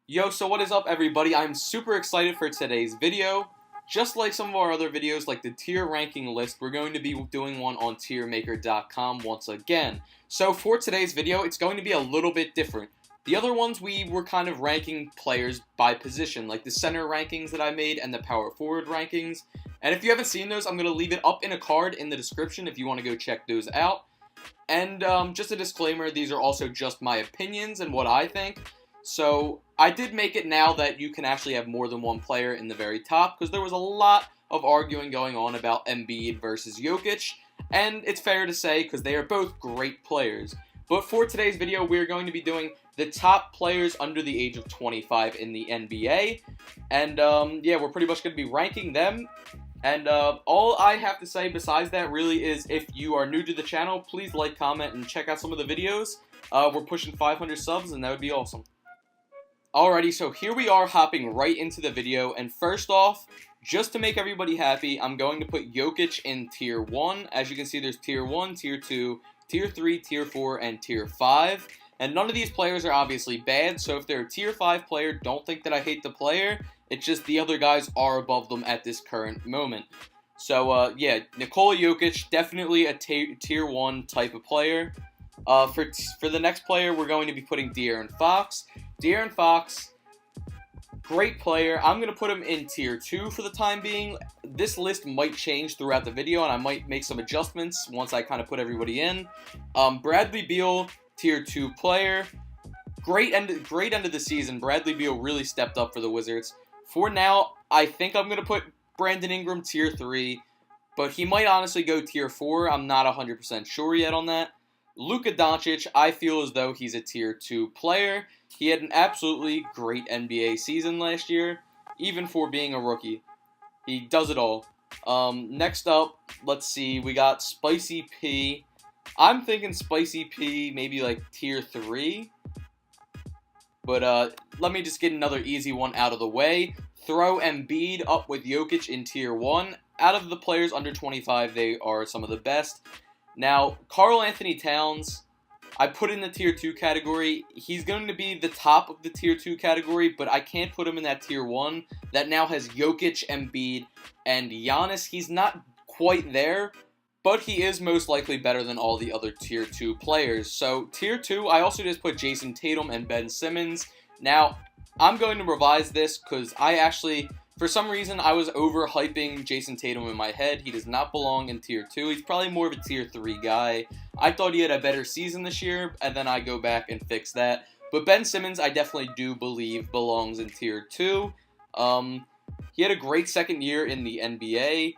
Yo, so what is up everybody? I'm super excited for today's video. Just like some of our other videos, like the tier ranking list, we're going to be doing one on TierMaker.com once again. So for today's video, it's going to be a little bit different. The other ones we were kind of ranking players by position, like the center rankings that I made and the power forward rankings. And if you haven't seen those, I'm going to leave it up in a card in the description if you want to go check those out. And just a disclaimer, these are also just my opinions and what I think. So I did make it now that you can actually have more than one player in the very top, because there was a lot of arguing going on about Embiid versus Jokic, and it's fair to say because they are both great players. But for today's video, we're going to be doing the top players under the age of 25 in the NBA, and yeah, we're pretty much going to be ranking them. And all I have to say besides that really is, if you are new to the channel, please like, comment, and check out some of the videos. We're pushing 500 subs, and that would be awesome. Alrighty, so here we are hopping right into the video, and first off, just to make everybody happy, I'm going to put Jokic in tier 1. As you can see, there's tier 1, tier 2, tier 3, tier 4, and tier 5. And none of these players are obviously bad, so if they're a tier 5 player, don't think that I hate the player. It's just the other guys are above them at this current moment. So, yeah, Nikola Jokic, definitely a tier 1 type of player. For the next player, we're going to be putting De'Aaron Fox. De'Aaron Fox, great player. I'm going to put him in tier 2 for the time being. This list might change throughout the video, and I might make some adjustments once I kind of put everybody in. Bradley Beal, tier 2 player. Great end of the season. Bradley Beal really stepped up for the Wizards. For now, I think I'm going to put Brandon Ingram tier 3, but he might honestly go tier 4. I'm not 100% sure yet on that. Luka Doncic, I feel as though he's a tier 2 player. He had an absolutely great NBA season last year, even for being a rookie. He does it all. Next up, let's see, we got Spicy P. I'm thinking Spicy P, maybe like tier 3. But let me just get another easy one out of the way. Throw Embiid up with Jokic in tier 1. Out of the players under 25, they are some of the best. Now, Karl Anthony Towns, I put in the tier 2 category. He's going to be the top of the tier 2 category, but I can't put him in that tier 1 that now has Jokic, Embiid, and Giannis. He's not quite there, but he is most likely better than all the other tier 2 players. So, tier 2, I also just put Jason Tatum and Ben Simmons. Now, I'm going to revise this because for some reason, I was overhyping Jason Tatum in my head. He does not belong in tier 2. He's probably more of a tier 3 guy. I thought he had a better season this year, and then I go back and fix that. But Ben Simmons, I definitely do believe belongs in tier 2. He had a great second year in the NBA.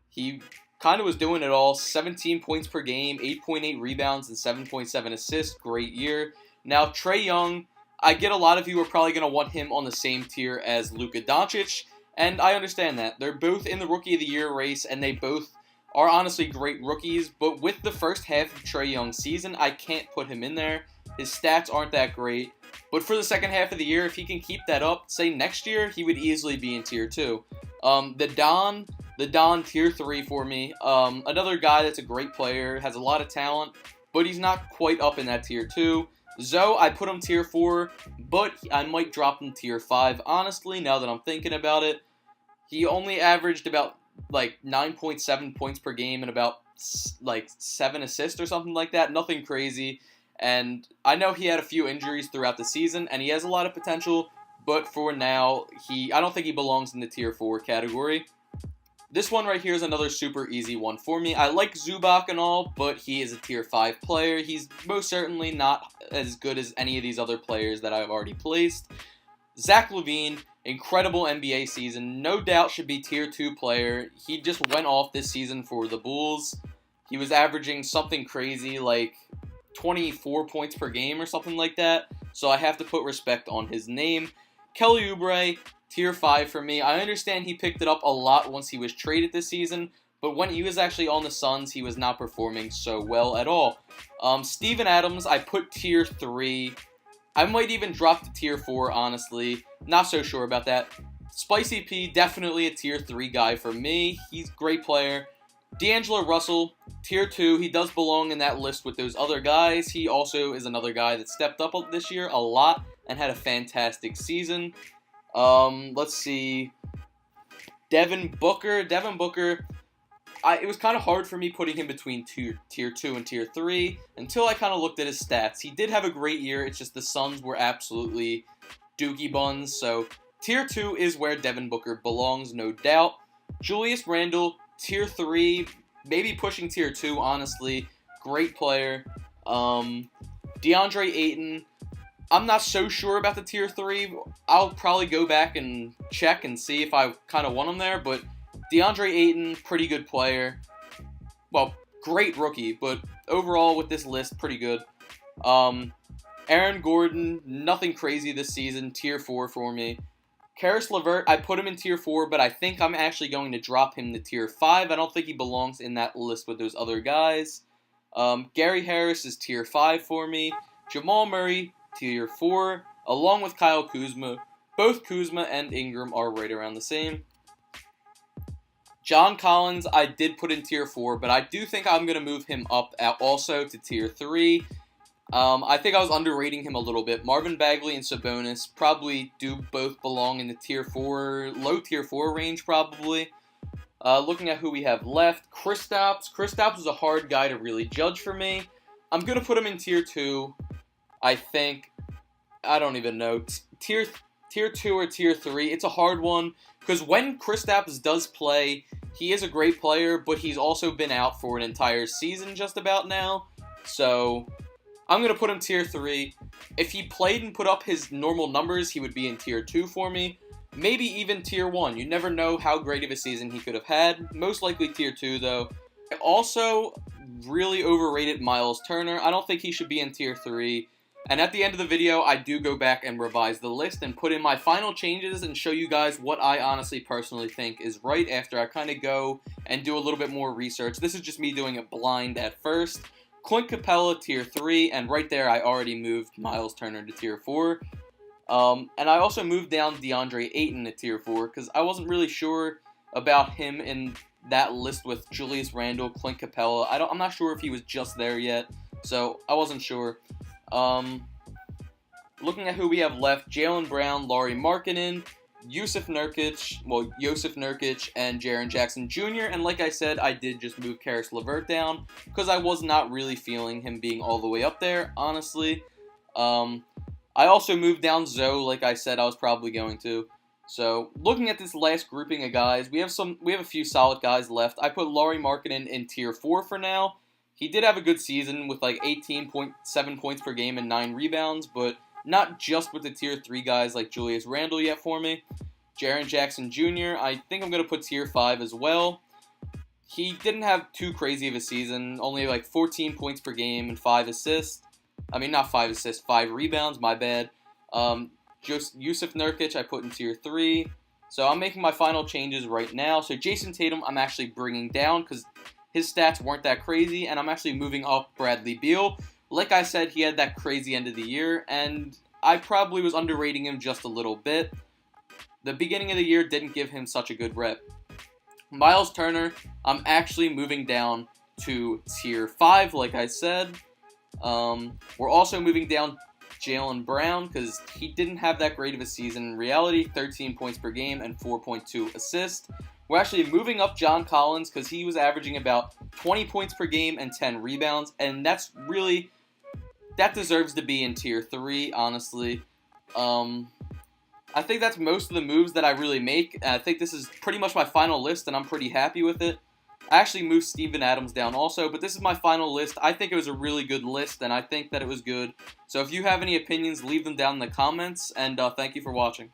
He kind of was doing it all. 17 points per game, 8.8 rebounds, and 7.7 assists. Great year. Now, Trae Young, I get a lot of you are probably going to want him on the same tier as Luka Doncic. And I understand that. They're both in the Rookie of the Year race, and they both are honestly great rookies. But with the first half of Trae Young's season, I can't put him in there. His stats aren't that great. But for the second half of the year, if he can keep that up, say next year, he would easily be in tier 2. The Don, tier 3 for me. Another guy that's a great player, has a lot of talent, but he's not quite up in that tier 2. Zoe, I put him tier 4, but I might drop him tier 5, honestly, now that I'm thinking about it. He only averaged about, 9.7 points per game and about, 7 assists or something like that. Nothing crazy. And I know he had a few injuries throughout the season, and he has a lot of potential, but for now, I don't think he belongs in the tier 4 category. This one right here is another super easy one for me. I like Zubac and all, but he is a tier 5 player. He's most certainly not as good as any of these other players that I've already placed. Zach LaVine, incredible NBA season. No doubt should be tier 2 player. He just went off this season for the Bulls. He was averaging something crazy like 24 points per game or something like that. So I have to put respect on his name. Kelly Oubre, tier 5 for me. I understand he picked it up a lot once he was traded this season, but when he was actually on the Suns, he was not performing so well at all. Steven Adams, I put tier 3. I might even drop to tier 4, honestly. Not so sure about that. Spicy P, definitely a tier 3 guy for me. He's a great player. D'Angelo Russell, tier 2. He does belong in that list with those other guys. He also is another guy that stepped up this year a lot. and had a fantastic season. Let's see. Devin Booker. It was kind of hard for me putting him between tier 2 and tier 3 until I kind of looked at his stats. He did have a great year. It's just the Suns were absolutely dookie buns. So tier 2 is where Devin Booker belongs, no doubt. Julius Randle, tier 3, maybe pushing tier 2, honestly. Great player. DeAndre Ayton, I'm not so sure about the tier 3. I'll probably go back and check and see if I kind of want him there, but DeAndre Ayton, pretty good player. Well, great rookie, but overall with this list, pretty good. Aaron Gordon, nothing crazy this season, tier 4 for me. Karis LeVert, I put him in tier 4, but I think I'm actually going to drop him to tier 5. I don't think he belongs in that list with those other guys. Gary Harris is tier 5 for me. Jamal Murray, tier 4, along with Kyle Kuzma. Both Kuzma and Ingram are right around the same. John Collins, I did put in tier 4, but I do think I'm going to move him up also to tier 3. I think I was underrating him a little bit. Marvin Bagley and Sabonis probably do both belong in the tier 4, low tier 4 range probably. Looking at who we have left, Kristaps. Kristaps was a hard guy to really judge for me. I'm going to put him in tier 2, I think. I don't even know. Tier 2 or tier 3, it's a hard one. Because when Kristaps does play, he is a great player, but he's also been out for an entire season just about now. So I'm going to put him tier 3. If he played and put up his normal numbers, he would be in tier 2 for me. Maybe even tier 1. You never know how great of a season he could have had. Most likely tier 2, though. I also really overrated Miles Turner. I don't think he should be in tier 3. And at the end of the video, I do go back and revise the list and put in my final changes and show you guys what I honestly personally think is right after I kind of go and do a little bit more research. This is just me doing it blind at first. Clint Capella, tier 3, and right there I already moved Miles Turner to tier 4. And I also moved down DeAndre Ayton to tier 4 because I wasn't really sure about him in that list with Julius Randle, Clint Capella. I'm not sure if he was just there yet, so I wasn't sure. Looking at who we have left, Jaylen Brown, Lauri Markkanen, Jusuf Nurkic, and Jaren Jackson Jr. And like I said, I did just move Karis LeVert down because I was not really feeling him being all the way up there, honestly. I also moved down Zoe, like I said I was probably going to. So, looking at this last grouping of guys, we have a few solid guys left. I put Lauri Markkanen in tier 4 for now. He did have a good season with like 18.7 points per game and 9 rebounds, but not just with the tier 3 guys like Julius Randle yet for me. Jaren Jackson Jr., I think I'm going to put tier 5 as well. He didn't have too crazy of a season, only like 14 points per game and 5 assists. I mean, not 5 assists, 5 rebounds, my bad. Jusuf Nurkic, I put in tier 3. So I'm making my final changes right now. So Jason Tatum, I'm actually bringing down because his stats weren't that crazy, and I'm actually moving up Bradley Beal. Like I said, he had that crazy end of the year, and I probably was underrating him just a little bit. The beginning of the year didn't give him such a good rep. Miles Turner, I'm actually moving down to tier 5, like I said. We're also moving down Jaylen Brown because he didn't have that great of a season. In reality, 13 points per game and 4.2 assists. We're actually moving up John Collins because he was averaging about 20 points per game and 10 rebounds, and that deserves to be in tier 3, honestly. I think that's most of the moves that I really make. I think this is pretty much my final list, and I'm pretty happy with it. I actually moved Steven Adams down also, but this is my final list. I think it was a really good list, and I think that it was good. So if you have any opinions, leave them down in the comments, and thank you for watching.